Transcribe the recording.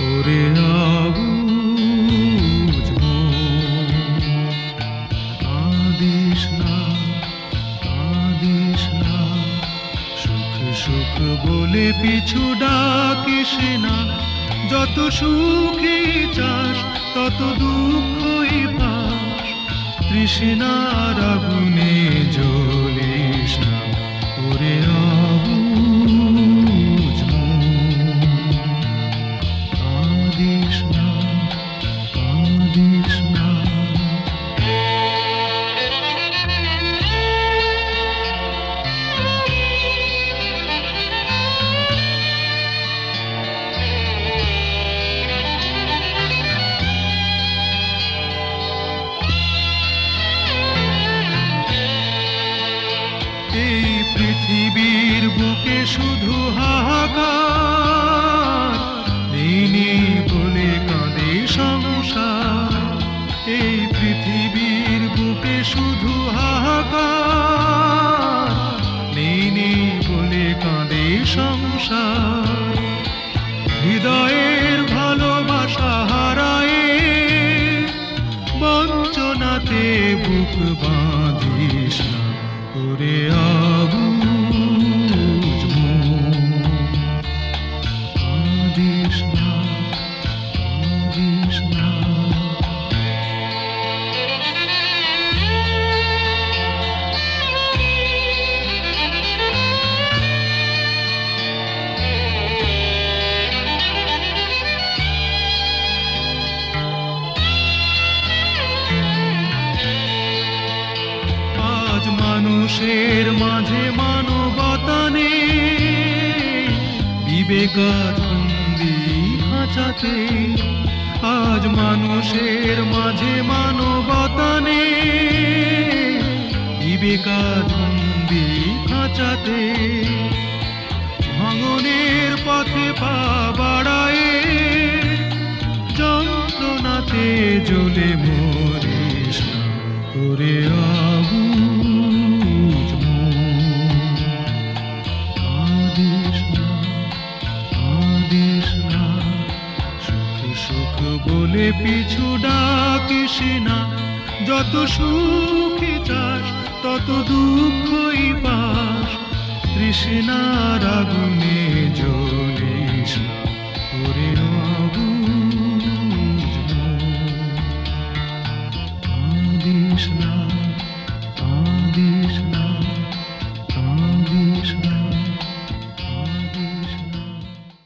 ওরে আবুঝ কাঁদিস না, কাঁদিস না, সুখ সুখ বলে পিছু ডাকিস না। যত সুখী চাস তত দুঃখই পাস, তৃষ্ণার আগুনে জ্বলিস না। ওরে আবুঝ কাঁদিস না, কাঁদিস না। এই পৃথিবীর বুকে শুধু হাহাকার, নেই বলে কাঁদে সংসার। এই পৃথিবীর বুকে শুধু হাহাকার, নেই বলে কাঁদে সংসার। হৃদয়ের ভালোবাসা হারায়ে বঞ্চনাতে বুক বাঁধিস না। ওরে আবুঝ কাঁদিস না, কাঁদিস না। আজ মানুষের মাঝে মানবতা নেই, বিবেকাজ বন্দি খাঁচাতে। আজ মানুষের মাঝে মানবতা নেই, বিবেকাজ বন্দি খাঁচাতে। ভাঙনের পথে পা বাড়ায়ে যন্ত্রণাতে জ্বলে মরিস না। ওরে আবুঝ কাঁদিস না, কাঁদিস না, সুখ সুখ বলে পিছু ডাকিস না। যত সুখী চাস তত দুঃখই পাস, তৃষ্ণার আগুনে জ্বলিস না। ওরে আবুঝ কাঁদিস না।